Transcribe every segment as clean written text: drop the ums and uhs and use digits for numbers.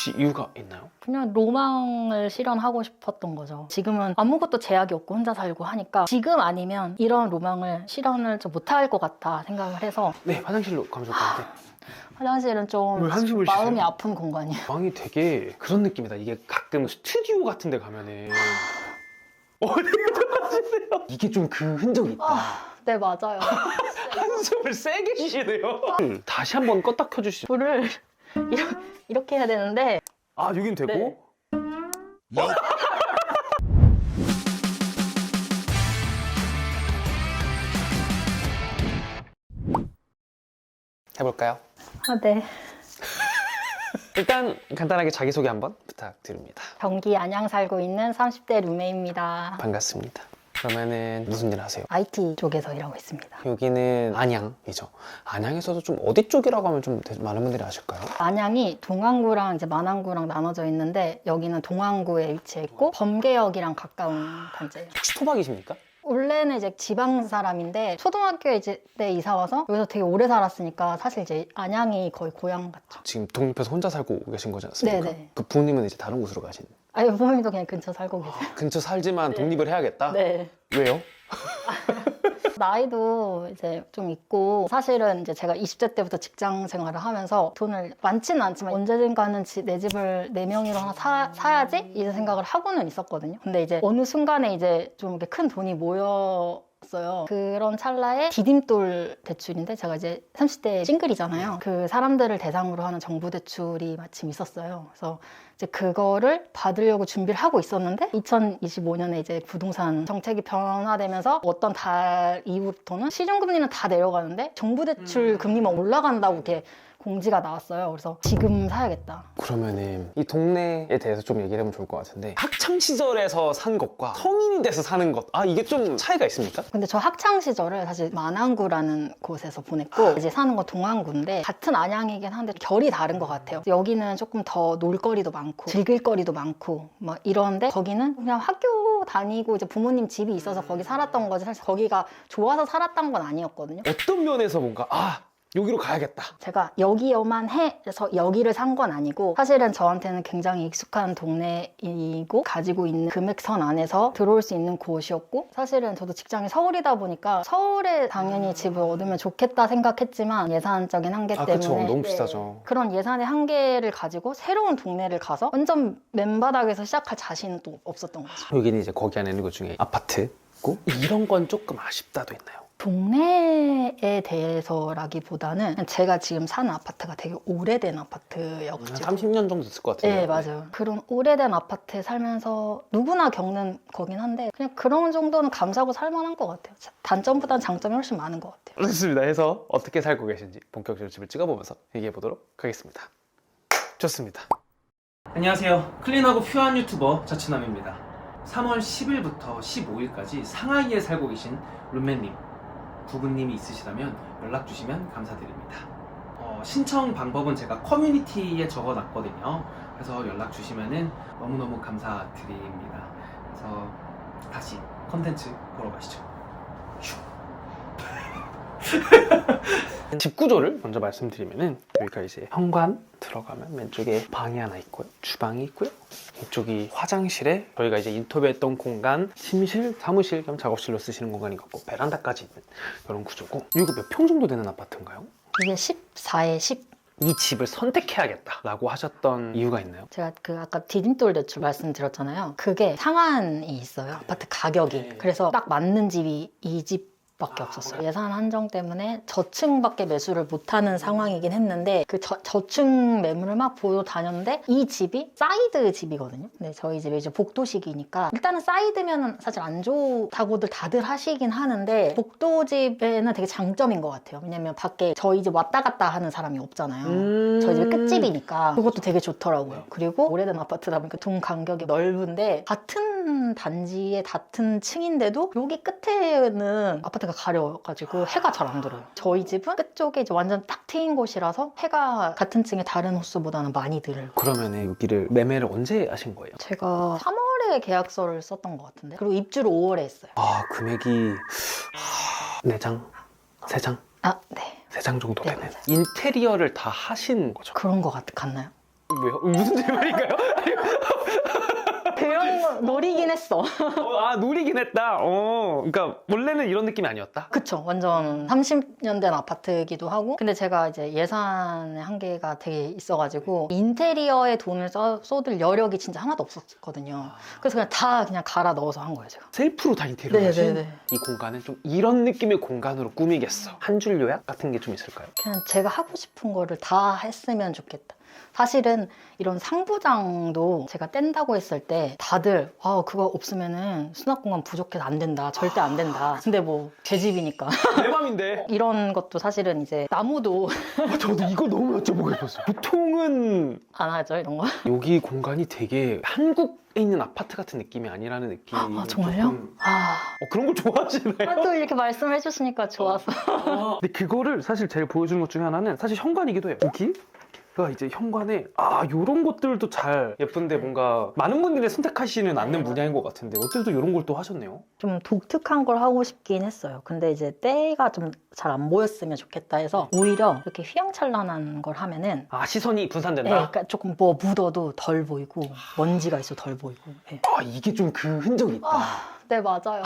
혹시 이유가 있나요? 그냥 로망을 실현하고 싶었던 거죠. 지금은 아무것도 제약이 없고 혼자 살고 하니까 지금 아니면 이런 로망을 실현을 좀 못할 것 같다 생각을 해서. 네, 화장실로 가면 좋을 것 같아요. 화장실은 좀 왜 한숨을 마음이 쉬세요? 아픈 공간이에요. 방이 되게 그런 느낌이다. 이게 가끔 스튜디오 같은 데 가면은 어디 들어가시네요? 이게 좀 그 흔적이 있다. 네, 맞아요. 한숨을 세게 쉬시네요. 다시 한번 껐다 켜주시죠. 불을 이렇게 해야 되는데. 아, 여긴 되고? 네. 해볼까요? 네. 일단 간단하게 자기소개 한번 부탁드립니다. 경기 안양 살고 있는 30대 룸메입니다. 반갑습니다. 그러면은 무슨 일 하세요? IT 쪽에서 일하고 있습니다. 여기는 안양이죠. 안양에서도 좀 어디 쪽이라고 하면 좀 많은 분들이 아실까요? 안양이 동안구랑 이제 만안구랑 나눠져 있는데 여기는 동안구에 위치해 있고 범계역이랑 가까운 단지예요. 혹시 토박이십니까? 원래는 이제 지방 사람인데 초등학교에 이제 때 이사 와서 여기서 되게 오래 살았으니까 사실 이제 안양이 거의 고향 같죠. 지금 독립해서 혼자 살고 계신 거지 않습니까? 네네. 그 부모님은 이제 다른 곳으로 가신. 아니, 부모님도 그냥 근처 살고 계세요. 근처 살지만 네. 독립을 해야겠다? 네. 왜요? 나이도 이제 좀 있고 사실은 이제 제가 20대 때부터 직장 생활을 하면서 돈을 많지는 않지만 언제든가는 내 집을 내 명의로 하나 사야지 이런 생각을 하고는 있었거든요. 근데 이제 어느 순간에 이제 좀 이렇게 큰 돈이 모였어요. 그런 찰나에 디딤돌 대출인데 제가 이제 30대 싱글이잖아요. 그 사람들을 대상으로 하는 정부 대출이 마침 있었어요. 그래서 이제 그거를 받으려고 준비를 하고 있었는데 2025년에 이제 부동산 정책이 변화되면서 어떤 달 이후부터는 시중금리는 다 내려가는데 정부 대출 금리만 올라간다고 이렇게 공지가 나왔어요. 그래서 지금 사야겠다. 그러면은 이 동네에 대해서 좀 얘기를 해보면 좋을 것 같은데 학창 시절에서 산 것과 성인이 돼서 사는 것, 아 이게 좀 차이가 있습니까? 근데 저 학창 시절을 사실 만안구라는 곳에서 보냈고 이제 사는 건 동안구인데 같은 안양이긴 한데 결이 다른 것 같아요. 여기는 조금 더 놀거리도 많고 즐길 거리도 많고 막 이런데 거기는 그냥 학교 다니고 이제 부모님 집이 있어서 거기 살았던 거지 사실 거기가 좋아서 살았던 건 아니었거든요. 어떤 면에서 뭔가 여기로 가야겠다. 제가 여기여만 해서 여기를 산 건 아니고 사실은 저한테는 굉장히 익숙한 동네이고 가지고 있는 금액선 안에서 들어올 수 있는 곳이었고 사실은 저도 직장이 서울이다 보니까 서울에 당연히 집을 얻으면 좋겠다 생각했지만 예산적인 한계 때문에 그쵸. 너무 비싸죠. 그런 예산의 한계를 가지고 새로운 동네를 가서 완전 맨바닥에서 시작할 자신은 또 없었던 거죠. 여기는 이제 거기 안에 있는 것 중에 아파트고 이런 건 조금 아쉽다도 있나요? 동네에 대해서라기보다는 제가 지금 사는 아파트가 되게 오래된 아파트여가지고 30년 정도 됐을 것 같은데. 네, 맞아요. 그런 오래된 아파트에 살면서 누구나 겪는 거긴 한데 그냥 그런 정도는 감사하고 살만한 것 같아요. 단점보다는 장점이 훨씬 많은 것 같아요. 좋습니다. 해서 어떻게 살고 계신지 본격적으로 집을 찍어보면서 얘기해 보도록 하겠습니다. 좋습니다. 안녕하세요. 클린하고 퓨어한 유튜버 자취남입니다. 3월 10일부터 15일까지 상하이에 살고 계신 룸메님, 부부님이 있으시다면 연락 주시면 감사드립니다. 신청 방법은 제가 커뮤니티에 적어놨거든요. 그래서 연락 주시면 너무너무 감사드립니다. 그래서 다시 컨텐츠 보러 가시죠. 집 구조를 먼저 말씀드리면은 여기가 이제 현관 들어가면 왼쪽에 방이 하나 있고요, 주방이 있고요, 이쪽이 화장실에 저희가 이제 인터뷰했던 공간, 침실, 사무실 겸 작업실로 쓰시는 공간인 것 같고 베란다까지 있는 이런 구조고. 이거 몇 평 정도 되는 아파트인가요? 이게 14에 10. 이 집을 선택해야겠다라고 하셨던 이유가 있나요? 제가 그 아까 디딤돌 대출 말씀드렸잖아요. 그게 상한이 있어요. 아파트 가격이. 네. 그래서 딱 맞는 집이 이 집밖에 없었어요. 예산 한정 때문에 저층밖에 매수를 못하는 상황이긴 했는데 그 저층 매물을 막 보러 다녔는데 이 집이 사이드 집이거든요. 근데 저희 집이 이제 복도식이니까 일단은 사이드면은 사실 안 좋다고들 다들 하시긴 하는데 복도집에는 되게 장점인 것 같아요. 왜냐면 밖에 저희 집 왔다 갔다 하는 사람이 없잖아요. 저희 집이 끝집이니까 그것도 되게 좋더라고요. 그리고 오래된 아파트다 보니까 동 간격이 넓은데 같은 단지에 같은 층인데도 여기 끝에는 아파트가 가려가지고 해가 잘 안 들어요. 저희 집은 끝쪽에 이제 완전 딱 트인 곳이라서 해가 같은 층의 다른 호수보다는 많이 들어요. 그러면 여기를 매매를 언제 하신 거예요? 제가 3월에 계약서를 썼던 것 같은데 그리고 입주를 5월에 했어요. 금액이 4장? 3장? 아, 네. 3장 정도 네, 되는. 맞아요. 인테리어를 다 하신 거죠? 그런 것 같나요? 왜요? 무슨 질문인가요? 그런 거 노리긴 했어. 아, 노리긴 했다. 그러니까 원래는 이런 느낌이 아니었다. 그쵸. 완전 30년 된 아파트이기도 하고. 근데 제가 이제 예산의 한계가 되게 있어가지고 인테리어에 돈을 쏟을 여력이 진짜 하나도 없었거든요. 그래서 그냥 다 그냥 갈아 넣어서 한 거예요, 제가. 셀프로 다 인테리어 하신 네네네. 이 공간은 좀 이런 느낌의 공간으로 꾸미겠어. 한 줄 요약 같은 게 좀 있을까요? 그냥 제가 하고 싶은 거를 다 했으면 좋겠다. 사실은 이런 상부장도 제가 뗀다고 했을 때 다들 그거 없으면은 수납공간 부족해서 안 된다. 절대 안 된다. 근데 뭐 제 집이니까. 내 맘인데. 이런 것도 사실은 이제 나무도 저도 이거 너무 여쭤보고 싶었어요. 보통은 안 하죠, 이런 거. 여기 공간이 되게 한국에 있는 아파트 같은 느낌이 아니라는 느낌이 정말요? 조금- 그런 걸 좋아하시나요? 또 이렇게 말씀을 해주시니까 좋아서. 근데 그거를 사실 제일 보여주는 것 중에 하나는 사실 현관이기도 해요. 여기가 이제 현관에 요런 것들도 잘 예쁜데 뭔가 많은 분들이 선택하시는 않는 분야인 것 같은데 어쨌든 이런 걸 또 하셨네요. 좀 독특한 걸 하고 싶긴 했어요. 근데 이제 때가 좀 잘 안 보였으면 좋겠다 해서 오히려 이렇게 휘황찬란한 걸 하면은 시선이 분산된다? 그러니까 조금 뭐 묻어도 덜 보이고 먼지가 있어도 덜 보이고. 네. 이게 좀 그 흔적이 있다. 네, 맞아요.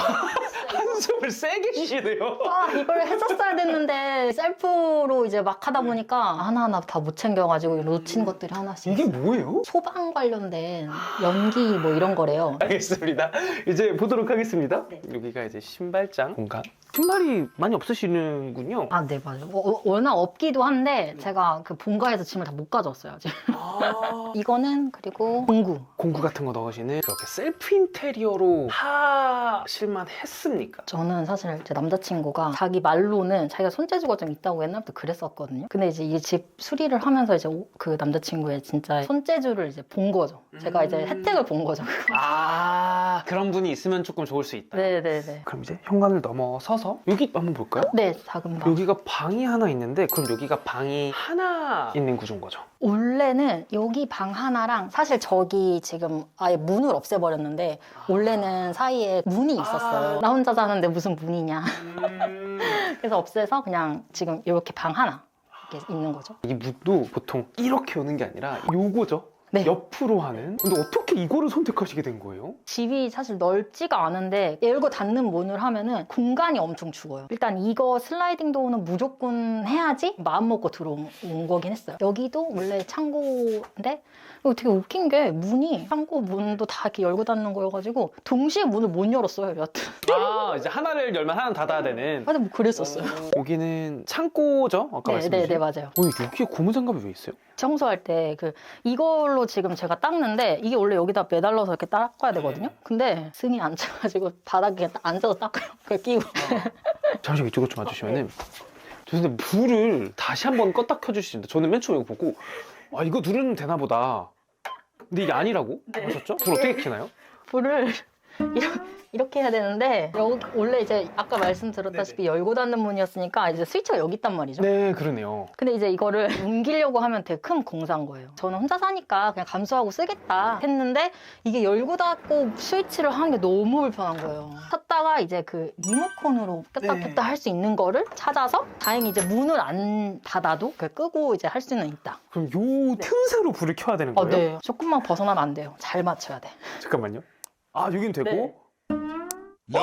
한숨을 세게 쉬시네요. 이걸 했었어야 됐는데 셀프로 이제 막 하다 보니까 하나하나 다 못 챙겨가지고 놓친 것들이 하나씩 이게 있어요. 뭐예요? 소방 관련된 연기 뭐 이런 거래요. 알겠습니다. 이제 보도록 하겠습니다. 네. 여기가 이제 신발장 공간. 신발이 많이 없으시는군요. 네, 맞아요. 워낙 없기도 한데 제가 그 본가에서 짐을 다 못 가져왔어요, 지금. 이거는 그리고 공구. 공구 같은 거 넣으시는 그렇게 셀프 인테리어로 하실만 했습니까? 저는 사실 제 남자친구가 자기 말로는 자기가 손재주가 좀 있다고 옛날부터 그랬었거든요. 근데 이제 이 집 수리를 하면서 이제 그 남자친구의 진짜 손재주를 이제 본 거죠. 제가 이제 혜택을 본 거죠. 그런 분이 있으면 조금 좋을 수 있다. 네네네. 그럼 이제 현관을 넘어서서 여기 한번 볼까요? 네, 작은 방. 여기가 방이 하나 있는데 그럼 여기가 방이 하나 있는 구조인 거죠? 원래는 여기 방 하나랑 사실 저기 지금 아예 문을 없애버렸는데 원래는 사이에 문이 있었어요. 나 혼자 자는데 무슨 문이냐. 그래서 없애서 그냥 지금 이렇게 방 하나 이렇게 있는 거죠. 이 문도 보통 이렇게 오는 게 아니라 요거죠? 네. 옆으로 하는? 근데 어떻게 이거를 선택하시게 된 거예요? 집이 사실 넓지가 않은데 열고 닫는 문을 하면은 공간이 엄청 죽어요. 일단 이거 슬라이딩 도어는 무조건 해야지 마음 먹고 들어온 거긴 했어요. 여기도 원래 창고인데 이거 되게 웃긴 게 문이 창고 문도 다 이렇게 열고 닫는 거여가지고 동시에 문을 못 열었어요, 여하튼. 이제 하나를 열면 하나는 닫아야 되는. 하여튼 뭐 그랬었어요. 여기는 창고죠? 아까 말씀하신. 네, 맞아요. 여기에 고무장갑이 왜 있어요? 청소할 때 이걸로 지금 제가 닦는데 이게 원래 여기다 매달려서 이렇게 닦아야 되거든요. 근데 승이 안 차가지고 바닥에 앉아서 닦아요. 그걸 끼고. 잠시만 이쪽으로 좀 와주시면은 죄송한데 불을 다시 한번 껐다 켜주시는데 저는 맨 처음에 이거 보고 이거 누르면 되나 보다. 근데 이게 아니라고 하셨죠? 불 어떻게 켜나요? 불을 이렇게 해야 되는데 원래 이제 아까 말씀드렸다시피 열고 닫는 문이었으니까 이제 스위치가 여기 있단 말이죠. 네, 그러네요. 근데 이제 이거를 옮기려고 하면 되게 큰 공사인 거예요. 저는 혼자 사니까 그냥 감수하고 쓰겠다 했는데 이게 열고 닫고 스위치를 하는 게 너무 불편한 거예요. 켰다가 이제 그 리모컨으로 켰다 켰다 할 수 있는 거를 찾아서 다행히 이제 문을 안 닫아도 끄고 이제 할 수는 있다. 그럼 요 틈새로 불을 켜야 되는 거예요? 네. 조금만 벗어나면 안 돼요. 잘 맞춰야 돼. 잠깐만요. 여긴 되고 네.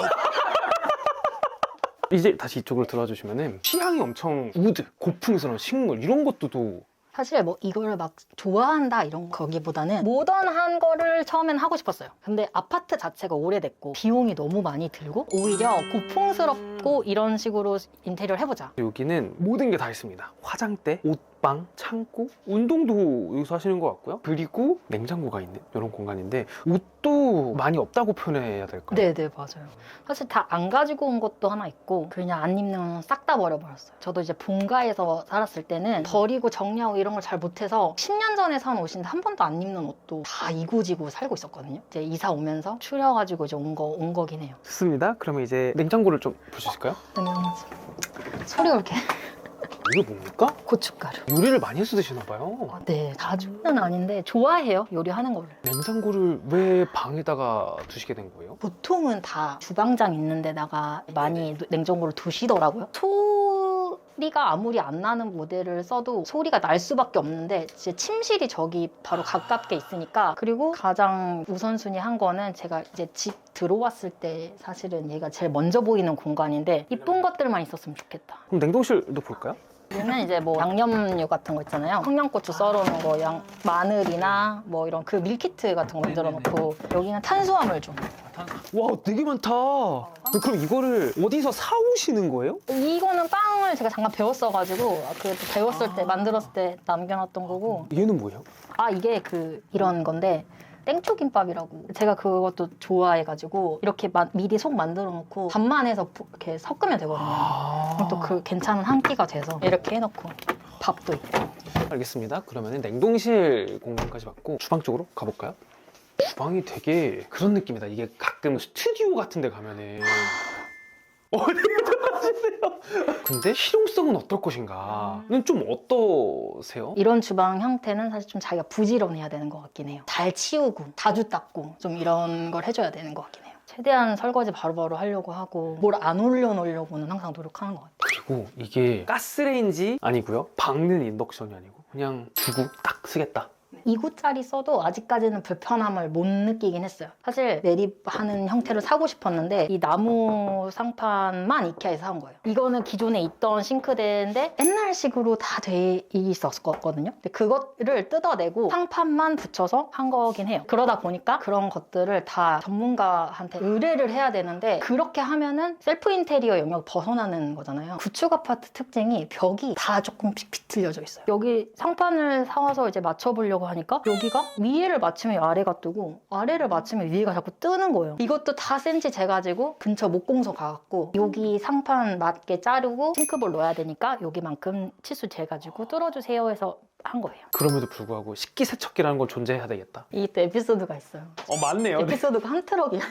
이제 다시 이쪽으로 들어와 주시면은 취향이 엄청 우드, 고풍스러운 식물 이런 것도 또 사실 뭐 이거를 막 좋아한다 이런 거기보다는 모던한 거를 처음엔 하고 싶었어요. 근데 아파트 자체가 오래됐고 비용이 너무 많이 들고 오히려 고풍스럽고 이런 식으로 인테리어를 해보자. 여기는 모든 게 다 있습니다. 화장대, 옷방, 창고, 운동도 여기서 하시는 것 같고요. 그리고 냉장고가 있는 이런 공간인데 옷도 많이 없다고 표현해야 될까요? 네네, 맞아요. 사실 다 안 가지고 온 것도 하나 있고 그냥 안 입는 싹 다 버려버렸어요. 저도 이제 본가에서 살았을 때는 버리고 정리하고 이런 걸 잘 못해서 10년 전에 산 옷인데 한 번도 안 입는 옷도 다 이고지고 살고 있었거든요. 이제 이사 오면서 추려가지고 이제 온 거긴 해요. 좋습니다. 그러면 이제 냉장고를 좀 보실까요? 소리가 이렇게 이게 뭡니까? 고춧가루. 요리를 많이 해서 드시나 봐요. 네, 자주는 아닌데 좋아해요, 요리하는 거를. 냉장고를 왜 방에다가 두시게 된 거예요? 보통은 다 주방장 있는 데다가 많이 냉장고를 두시더라고요. 소리가 아무리 안 나는 모델을 써도 소리가 날 수밖에 없는데 이제 침실이 저기 바로 가깝게 있으니까. 그리고 가장 우선순위 한 거는 제가 이제 집 들어왔을 때 사실은 얘가 제일 먼저 보이는 공간인데 이쁜 것들만 있었으면 좋겠다. 그럼 냉동실도 볼까요? 얘는 이제 뭐 양념류 같은 거 있잖아요. 청양고추 썰어놓은 거, 마늘이나 뭐 이런 그 밀키트 같은 거 만들어 놓고, 여기는 탄수화물 좀. 와, 되게 많다. 그럼 이거를 어디서 사오시는 거예요? 이거는 빵을 제가 잠깐 배웠어가지고 그 배웠을 때 만들었을 때 남겨놨던 거고. 얘는 뭐예요? 아, 이게 이런 건데 땡초김밥이라고. 제가 그것도 좋아해가지고 이렇게 미리 속 만들어 놓고 밥만 해서 이렇게 섞으면 되거든요. 그럼 또 그 괜찮은 한 끼가 돼서 이렇게 해놓고 밥도 있고. 알겠습니다. 그러면 냉동실 공간까지 받고 주방 쪽으로 가볼까요? 주방이 되게 그런 느낌이다. 이게 가끔 스튜디오 같은 데 가면은 어디 들어가시세요? 근데 실용성은 어떨 것인가는 좀 어떠세요? 이런 주방 형태는 사실 좀 자기가 부지런해야 되는 것 같긴 해요. 잘 치우고 자주 닦고 좀 이런 걸 해줘야 되는 것 같긴 해요. 최대한 설거지 바로바로 하려고 하고 뭘 안 올려놓으려고는 항상 노력하는 것 같아요. 그리고 이게 가스레인지 아니고요. 박는 인덕션이 아니고 그냥 두고 딱 쓰겠다. 2구짜리 써도 아직까지는 불편함을 못 느끼긴 했어요. 사실 매립하는 형태를 사고 싶었는데 이 나무 상판만 이케아에서 산 거예요. 이거는 기존에 있던 싱크대인데 옛날식으로 다 돼 있었거든요. 근데 그거를 뜯어내고 상판만 붙여서 한 거긴 해요. 그러다 보니까 그런 것들을 다 전문가한테 의뢰를 해야 되는데, 그렇게 하면은 셀프 인테리어 영역 벗어나는 거잖아요. 구축 아파트 특징이 벽이 다 조금씩 비틀려져 있어요. 여기 상판을 사와서 이제 맞춰보려고 하니까 여기가 위에를 맞추면 아래가 뜨고 아래를 맞추면 위에가 자꾸 뜨는 거예요. 이것도 다 센치 재가지고 근처 목공소 가갖고 여기 상판 맞게 자르고 싱크볼 넣어야 되니까 여기만큼 치수 재가지고 뚫어주세요 해서 한 거예요. 그럼에도 불구하고 식기세척기라는 건 존재해야 되겠다. 이게 또 에피소드가 있어요. 맞네요. 에피소드가 한 트럭이야.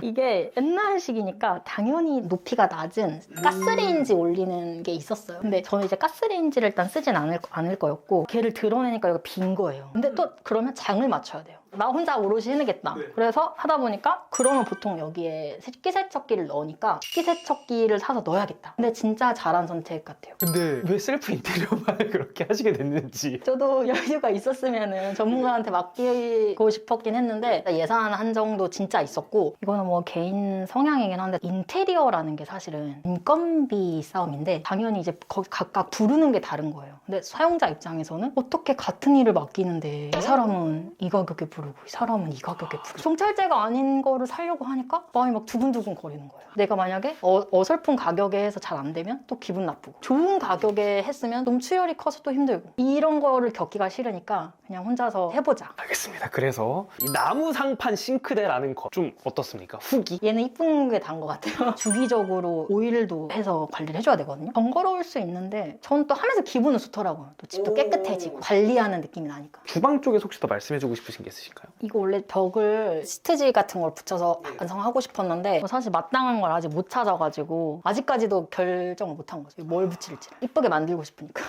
이게 옛날식이니까 당연히 높이가 낮은 가스레인지 올리는 게 있었어요. 근데 저는 이제 가스레인지를 일단 쓰진 않을 거였고, 걔를 드러내니까 여기가 빈 거예요. 근데 또 그러면 장을 맞춰야 돼요. 나 혼자 오롯이 해내겠다. 그래서 하다 보니까 그러면 보통 여기에 식기세척기를 넣으니까 식기세척기를 사서 넣어야겠다. 근데 진짜 잘한 선택 같아요. 근데 왜 셀프 인테리어만 그렇게 하시게 됐는지. 저도 여유가 있었으면 전문가한테 맡기고 싶었긴 했는데 예산 한정도 진짜 있었고, 이거는 뭐 개인 성향이긴 한데 인테리어라는 게 사실은 인건비 싸움인데 당연히 이제 각각 부르는 게 다른 거예요. 근데 사용자 입장에서는 어떻게 같은 일을 맡기는데 이 사람은 이 가격에 부르고 이 사람은 이 가격에 부르고 정찰제가 아닌 거를 사려고 하니까 마음이 막 두근두근 거리는 거예요. 내가 만약에 어설픈 가격에 해서 잘 안 되면 또 기분 나쁘고, 좋은 가격에 했으면 너무 수열이 커서 또 힘들고, 이런 거를 겪기가 싫으니까 그냥 혼자서 해보자. 알겠습니다. 그래서 이 나무 상판 싱크대라는 거 좀 어떻습니까? 후기? 얘는 이쁜 게 단 것 같아요. 주기적으로 오일도 해서 관리를 해줘야 되거든요. 번거로울 수 있는데 전 또 하면서 기분은 좋더라고요. 또 집도 깨끗해지고 관리하는 느낌이 나니까. 주방 쪽에서 혹시 더 말씀해주고 싶으신 게 있으실까요? 이거 원래 벽을 시트지 같은 걸 붙여서 완성하고 싶었는데 사실 마땅한 걸 아직 못 찾아가지고 아직까지도 결정을 못 한 거죠. 뭘 붙일지. 이쁘게 만들고 싶으니까.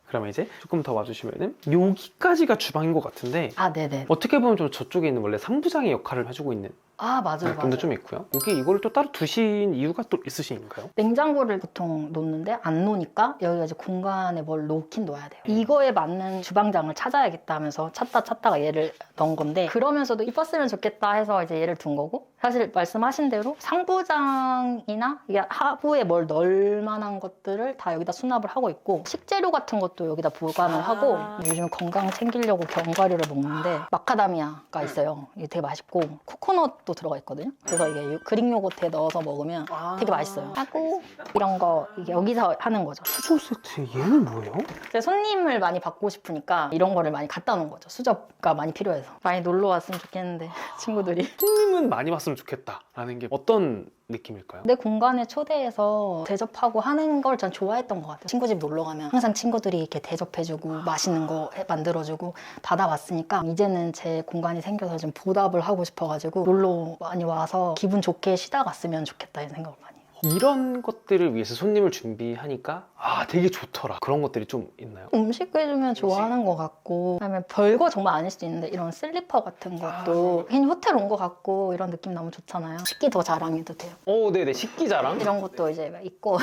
그러면 이제 조금 더 와주시면은 여기까지가 주방인 것 같은데 아, 네네. 어떻게 보면 좀 저쪽에 있는 원래 상부장의 역할을 해주고 있는 아, 맞아요. 느낌도 맞아요. 좀 있고요. 여기 이거를 또 따로 두신 이유가 또 있으신가요? 냉장고를 보통 놓는데 안 놓으니까 여기가 이제 공간에 뭘 놓긴 놓아야 돼요. 이거에 맞는 주방장을 찾아야겠다 하면서 찾다가 얘를 넣은 건데, 그러면서도 이뻤으면 좋겠다 해서 이제 얘를 둔 거고, 사실 말씀하신 대로 상부장이나 이게 하부에 뭘 넣을 만한 것들을 다 여기다 수납을 하고 있고, 식재료 같은 것도 여기다 보관을 하고, 요즘 건강 챙기려고 견과류를 먹는데 마카다미아가 있어요. 이게 되게 맛있고 코코넛도 들어가 있거든요. 그래서 이게 그릭 요거트에 넣어서 먹으면 되게 맛있어요. 하고 이런 거 이게 여기서 하는 거죠. 수저 세트 얘는 뭐예요? 제가 손님을 많이 받고 싶으니까 이런 거를 많이 갖다 놓은 거죠. 수저가 많이 필요해서. 많이 놀러 왔으면 좋겠는데 친구들이. 손님은 많이 왔으면 좋겠다라는 게 어떤 느낌일까요? 내 공간에 초대해서 대접하고 하는 걸 전 좋아했던 것 같아요. 친구 집 놀러 가면 항상 친구들이 이렇게 대접해주고 맛있는 거 만들어주고 받아왔으니까 이제는 제 공간이 생겨서 좀 보답을 하고 싶어가지고 놀러 많이 와서 기분 좋게 쉬다 갔으면 좋겠다 이런 생각을 많이 해요. 이런 것들을 위해서 손님을 준비하니까 되게 좋더라. 그런 것들이 좀 있나요? 음식 해주면 좋아하는 것 같고, 그다음에 별거 정말 아닐 수도 있는데 이런 슬리퍼 같은 것도 괜히 호텔 온 것 같고 이런 느낌 너무 좋잖아요. 식기 더 자랑해도 돼요. 네네. 식기 자랑? 이런 것도 이제 막 있고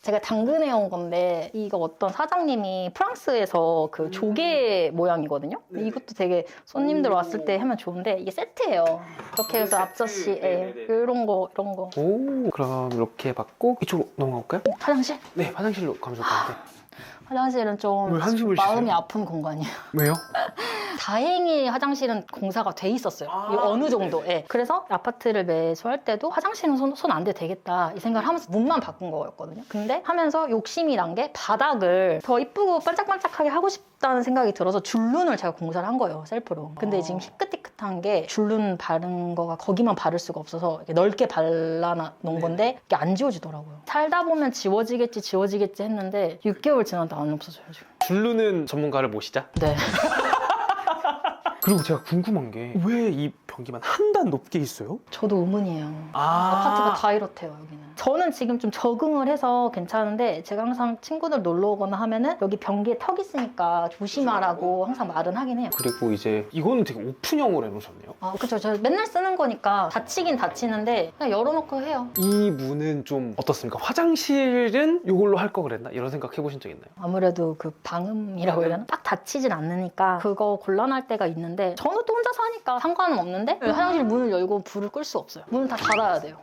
제가 당근해 온 건데 이거 어떤 사장님이 프랑스에서 그 조개 모양이거든요. 이것도 되게 손님들 왔을 때 하면 좋은데 이게 세트예요. 이렇게 해서 앞접시에 이런 거 오, 그럼 이렇게 받고 이쪽으로 넘어가 볼까요? 화장실? 네, 화장실로 가면 좋을 것 같아요. 화장실은 좀 왜 한숨을 마음이 쉬세요? 아픈 공간이에요. 왜요? 다행히 화장실은 공사가 돼 있었어요. 어느 정도에. 그래서 아파트를 매수할 때도 화장실은 손 안 대도 되겠다 이 생각을 하면서 문만 바꾼 거였거든요. 근데 하면서 욕심이 난 게 바닥을 더 이쁘고 반짝반짝하게 하고 싶다는 생각이 들어서 줄눈을 제가 공사를 한 거예요. 셀프로. 근데 지금 희끗희끗한 게 줄눈 바른 거가 거기만 바를 수가 없어서 이렇게 넓게 발라놓은 건데 이게 안 지워지더라고요. 살다 보면 지워지겠지 했는데 6개월 지나도 안 없어져요 지금. 줄루는 전문가를 모시자. 네. 그리고 제가 궁금한 게 왜 이 변기만 한 단 높게 있어요? 저도 의문이에요. 아파트가 다 이렇대요, 여기는. 저는 지금 좀 적응을 해서 괜찮은데 제가 항상 친구들 놀러 오거나 하면은 여기 변기에 턱 있으니까 조심하라고 항상 말은 하긴 해요. 그리고 이제 이거는 되게 오픈형으로 해놓으셨네요. 아, 그쵸. 저 맨날 쓰는 거니까 다치긴 다치는데 그냥 열어놓고 해요. 이 문은 좀 어떻습니까? 화장실은 이걸로 할 거 그랬나? 이런 생각 해보신 적 있나요? 아무래도 그 방음이라고 해야 되나? 딱 닫히진 않으니까 그거 곤란할 때가 있는데 저는 또 혼자 사니까 상관은 없는데 화장실 문을 열고 불을 끌 수 없어요. 문을 다 닫아야 돼요.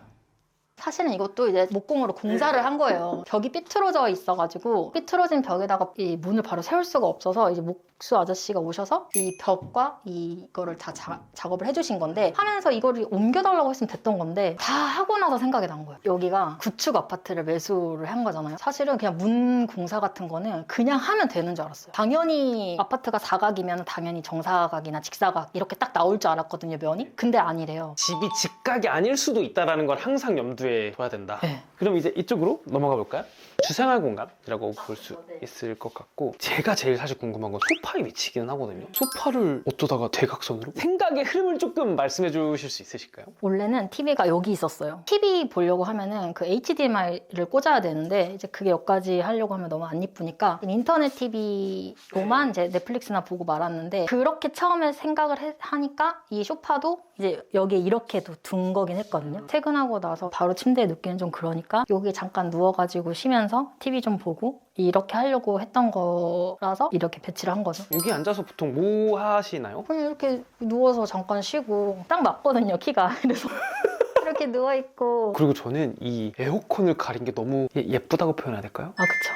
사실은 이것도 이제 목공으로 공사를 한 거예요. 벽이 삐뚤어져 있어가지고 삐뚤어진 벽에다가 이 문을 바로 세울 수가 없어서 이제 목수 아저씨가 오셔서 이 벽과 이거를 다 작업을 해주신 건데 하면서 이거를 옮겨달라고 했으면 됐던 건데 다 하고 나서 생각이 난 거예요. 여기가 구축 아파트를 매수를 한 거잖아요. 사실은 그냥 문 공사 같은 거는 그냥 하면 되는 줄 알았어요. 당연히 아파트가 사각이면 당연히 정사각이나 직사각 이렇게 딱 나올 줄 알았거든요, 면이. 근데 아니래요. 집이 직각이 아닐 수도 있다는 걸 항상 염두에 둬야 된다. 네. 그럼 이제 이쪽으로 넘어가 볼까요? 주생활 공간이라고 볼 수 있을 것 같고 제가 제일 사실 궁금한 건 소파의 위치기는 하거든요. 소파를 어쩌다가 대각선으로? 생각의 흐름을 조금 말씀해 주실 수 있으실까요? 원래는 TV가 여기 있었어요. TV 보려고 하면은 그 HDMI를 꽂아야 되는데 이제 그게 여기까지 하려고 하면 너무 안 이쁘니까 인터넷 TV로만 이제 넷플릭스나 보고 말았는데 그렇게 처음에 생각을 하니까 이 소파도 이제 여기에 이렇게도 둔 거긴 했거든요. 퇴근하고 나서 바로 침대에 눕기는 좀 그러니까 여기 잠깐 누워가지고 쉬면서 TV 좀 보고 이렇게 하려고 했던 거라서 이렇게 배치를 한 거죠. 여기 앉아서 보통 뭐 하시나요? 그냥 이렇게 누워서 잠깐 쉬고 딱 맞거든요, 키가. 그래서 이렇게 누워있고. 그리고 저는 이 에어컨을 가린 게 너무 예쁘다고 표현해야 될까요? 아, 그쵸.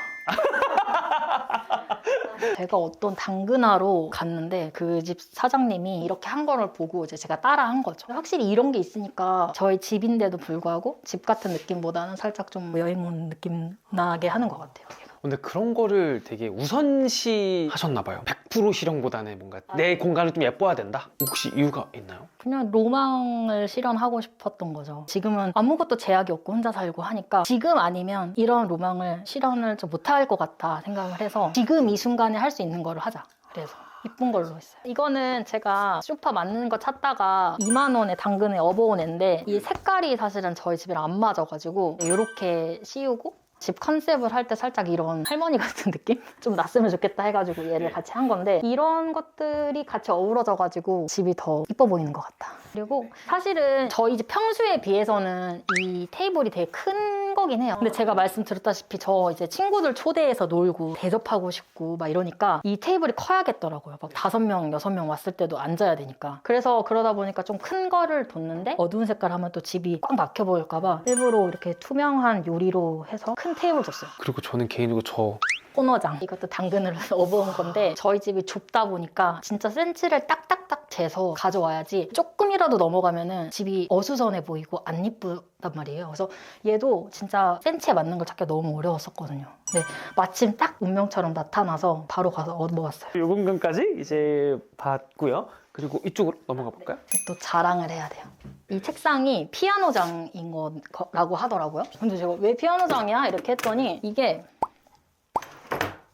제가 어떤 당근하러 갔는데 그 집 사장님이 이렇게 한 거를 보고 이제 제가 따라 한 거죠. 확실히 이런 게 있으니까 저희 집인데도 불구하고 집 같은 느낌보다는 살짝 좀 여행 온 느낌 나게 하는 것 같아요. 근데 그런 거를 되게 우선시 하셨나 봐요. 100% 실용보다는 뭔가 내 공간을 좀 예뻐야 된다? 혹시 이유가 있나요? 그냥 로망을 실현하고 싶었던 거죠. 지금은 아무것도 제약이 없고 혼자 살고 하니까 지금 아니면 이런 로망을 실현을 좀 못할 것 같다 생각을 해서 지금 이 순간에 할 수 있는 거를 하자. 그래서 이쁜 걸로 했어요. 이거는 제가 소파 맞는 거 찾다가 2만 원에 당근에 업어온 앤데 이 색깔이 사실은 저희 집이랑 안 맞아가지고 이렇게 씌우고 집 컨셉을 할 때 살짝 이런 할머니 같은 느낌? 좀 났으면 좋겠다 해가지고 얘를 같이 한 건데 이런 것들이 같이 어우러져가지고 집이 더 이뻐 보이는 것 같다. 그리고 사실은 저희 집 평수에 비해서는 이 테이블이 되게 큰 거긴 해요. 근데 제가 말씀드렸다시피 저 이제 친구들 초대해서 놀고 대접하고 싶고 막 이러니까 이 테이블이 커야겠더라고요. 막 5명, 6명 왔을 때도 앉아야 되니까. 그래서 그러다 보니까 좀 큰 거를 뒀는데 어두운 색깔 하면 또 집이 꽉 막혀 보일까봐 일부러 이렇게 투명한 유리로 해서 큰 테이블 줬어요. 그리고 저는 개인적으로 저 코너장. 이것도 당근으로 업어온 건데 저희 집이 좁다 보니까 진짜 센치를 딱딱딱 재서 가져와야지 조금이라도 넘어가면은 집이 어수선해 보이고 안 이쁘단 말이에요. 그래서 얘도 진짜 센치에 맞는 걸 찾기가 너무 어려웠었거든요. 근데 마침 딱 운명처럼 나타나서 바로 가서 얻어왔어요. 이 공간까지 이제 봤고요. 그리고 이쪽으로 넘어가 볼까요? 또 자랑을 해야 돼요. 이 책상이 피아노장인 거라고 하더라고요. 근데 제가 왜 피아노장이야? 이렇게 했더니 이게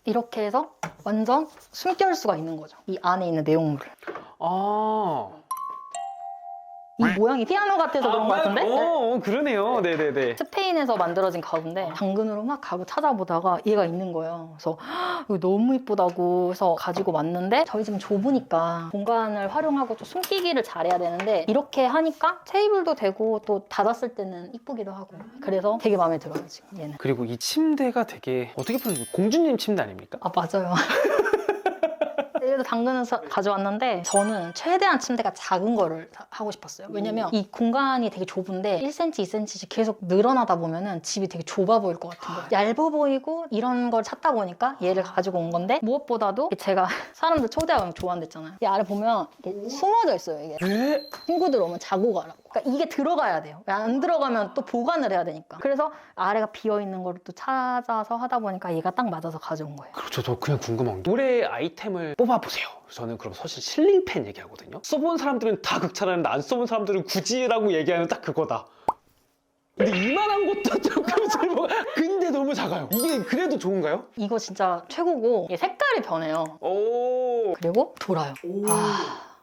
이렇게 해서 완전 숨길 수가 있는 거죠. 이 안에 있는 내용물을. 아, 이 모양이 피아노 같아서 그런 것 같은데? 그러네요. 네네네. 스페인에서 만들어진 가구인데 당근으로 막 가구 찾아보다가 얘가 있는 거예요. 그래서 "헉, 이거 너무 이쁘다고 해서 가지고 왔는데 저희 집은 좁으니까 공간을 활용하고 좀 숨기기를 잘해야 되는데 이렇게 하니까 테이블도 되고 또 닫았을 때는 이쁘기도 하고 그래서 되게 마음에 들어요 지금 얘는. 그리고 이 침대가 되게 어떻게 보면 공주님 침대 아닙니까? 아 맞아요. 얘도 당근을 가져왔는데 저는 최대한 침대가 작은 거를 하고 싶었어요. 왜냐면 이 공간이 되게 좁은데 1cm, 2cm씩 계속 늘어나다 보면은 집이 되게 좁아 보일 것 같은 거예요. 얇아 보이고 이런 걸 찾다 보니까 얘를 가지고 온 건데 무엇보다도 제가 사람들 초대하면 좋아한댔잖아요. 이 아래 보면 이렇게 숨어져 있어요. 이게 친구들 오면 자고 가라고. 그러니까 이게 들어가야 돼요. 안 들어가면 또 보관을 해야 되니까. 그래서 아래가 비어있는 거를 또 찾아서 하다 보니까 얘가 딱 맞아서 가져온 거예요. 그렇죠. 저 그냥 궁금한 게 올해 아이템을 뽑아보세요. 저는 그럼 사실 실링팬 얘기하거든요. 써본 사람들은 다 극찬하는데 안 써본 사람들은 굳이라고 얘기하는 딱 그거다. 근데 이만한 것도 조금 쓸모. 근데 너무 작아요. 이게 그래도 좋은가요? 이거 진짜 최고고 이게 색깔이 변해요. 그리고 돌아요.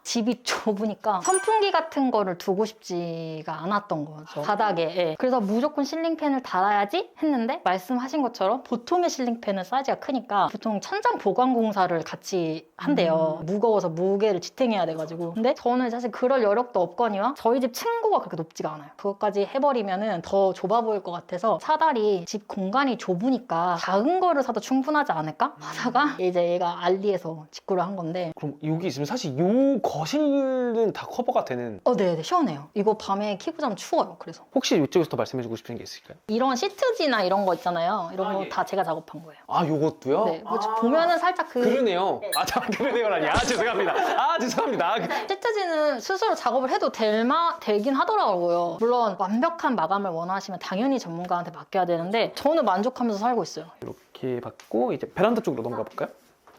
집이 좁으니까 선풍기 같은 거를 두고 싶지가 않았던 거죠. 바닥에. 예. 그래서 무조건 실링팬을 달아야지 했는데 말씀하신 것처럼 보통의 실링팬은 사이즈가 크니까 보통 천장 보관 공사를 같이 한대요. 무거워서 무게를 지탱해야 돼가지고. 근데 저는 사실 그럴 여력도 없거니와 저희 집 층고가 그렇게 높지가 않아요. 그것까지 해버리면은 더 좁아 보일 것 같아서 사다리 집 공간이 좁으니까 작은 거를 사도 충분하지 않을까? 하다가 이제 얘가 알리에서 직구를 한 건데 그럼 여기 있으면 사실 요 거실은 다 커버가 되는. 네네 시원해요. 이거 밤에 키고 자면 추워요. 그래서 혹시 이쪽에서 더 말씀해주고 싶은 게 있을까요? 이런 시트지나 이런 거 있잖아요. 이런 거 다 제가 작업한 거예요. 아, 요것도요? 네, 보면은 살짝 그러네요. 그러네요라니. 죄송합니다. 죄송합니다. 시트지는 스스로 작업을 해도 되긴 하더라고요. 물론 완벽한 마감을 원하시면 당연히 전문가한테 맡겨야 되는데 저는 만족하면서 살고 있어요. 이렇게 받고 이제 베란다 쪽으로 넘어가 볼까요?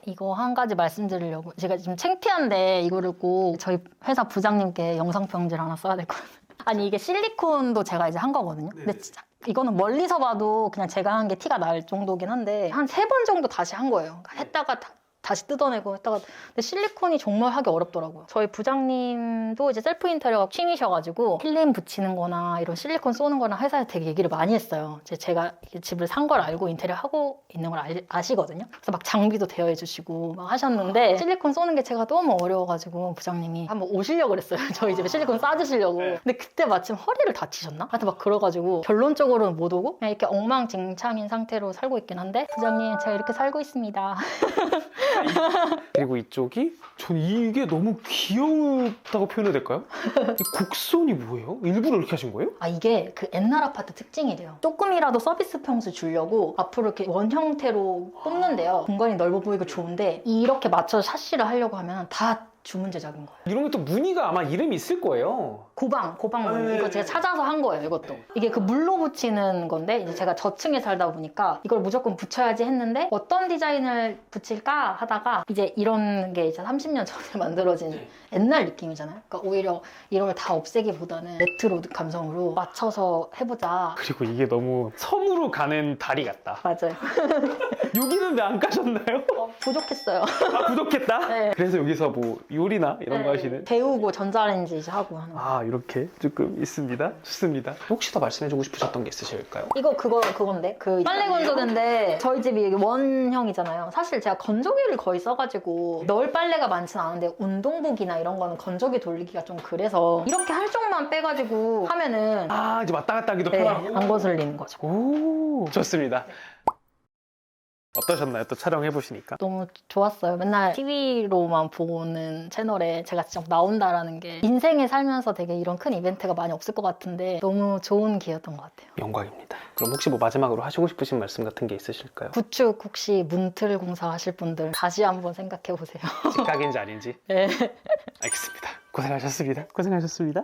이거 한 가지 말씀드리려고 제가 지금 창피한데 이거를 꼭 저희 회사 부장님께 영상 편지를 하나 써야 될 것 같아요. 아니 이게 실리콘도 제가 이제 한 거거든요. 근데 진짜 이거는 멀리서 봐도 그냥 제가 한 게 티가 날 정도긴 한데 한 3번 정도 다시 한 거예요. 그러니까 했다가 다시 뜯어내고 했다가 근데 실리콘이 정말 하기 어렵더라고요. 저희 부장님도 이제 셀프 인테리어가 취미셔가지고 필름 붙이는 거나 이런 실리콘 쏘는 거나 회사에서 되게 얘기를 많이 했어요. 제가 집을 산 걸 알고 인테리어 하고 있는 걸 아시거든요. 그래서 막 장비도 대여해 주시고 막 하셨는데 실리콘 쏘는 게 제가 너무 어려워가지고 부장님이 한번 오시려고 그랬어요. 저희 집에 실리콘 싸주시려고. 근데 그때 마침 허리를 다치셨나? 하여튼 막 그래가지고 결론적으로는 못 오고 그냥 이렇게 엉망진창인 상태로 살고 있긴 한데 부장님 제가 이렇게 살고 있습니다. 그리고 이쪽이 전 이게 너무 귀엽다고 표현해야 될까요? 이 곡선이 뭐예요? 일부러 이렇게 하신 거예요? 이게 그 옛날 아파트 특징이래요. 조금이라도 서비스 평수 주려고 앞으로 이렇게 원 형태로 뽑는데요. 공간이 넓어 보이고 좋은데 이렇게 맞춰서 샤시를 하려고 하면 다 주문 제작인 거예요. 이런 것도 무늬가 아마 이름이 있을 거예요. 고방 무늬. 이거 제가 찾아서 한 거예요, 이것도. 이게 그 물로 붙이는 건데, 이제 제가 저층에 살다 보니까 이걸 무조건 붙여야지 했는데, 어떤 디자인을 붙일까 하다가, 이제 이런 게 이제 30년 전에 만들어진 옛날 느낌이잖아요. 그러니까 오히려 이런 걸 다 없애기보다는 레트로 감성으로 맞춰서 해보자. 그리고 이게 너무 섬으로 가는 다리 같다. 맞아요. 여기는 왜 안 가셨나요? 부족했어요. 부족했다? 네. 그래서 여기서 뭐 요리나 이런 거 하시는? 데우고 전자레인지 이제 하고 하는 거. 이렇게 조금 있습니다. 좋습니다. 혹시 더 말씀해주고 싶으셨던 게 있으실까요? 이거 그건데 그 빨래 건조대인데 저희 집이 이게 원형이잖아요. 사실 제가 건조기를 거의 써가지고 넣을 빨래가 많지는 않은데 운동복이나 이런 거는 건조기 돌리기가 좀 그래서 이렇게 한쪽만 빼가지고 하면은 이제 왔다 갔다 하기도 네, 편하고. 안 거슬리는 거죠. 오, 좋습니다. 어떠셨나요? 또 촬영해보시니까? 너무 좋았어요. 맨날 TV로만 보는 채널에 제가 직접 나온다라는 게 인생에 살면서 되게 이런 큰 이벤트가 많이 없을 것 같은데 너무 좋은 기회였던 것 같아요. 영광입니다. 그럼 혹시 뭐 마지막으로 하시고 싶으신 말씀 같은 게 있으실까요? 구축 혹시 문틀 공사 하실 분들 다시 한번 생각해 보세요. 직각인지 아닌지? 네. 알겠습니다. 고생하셨습니다. 고생하셨습니다.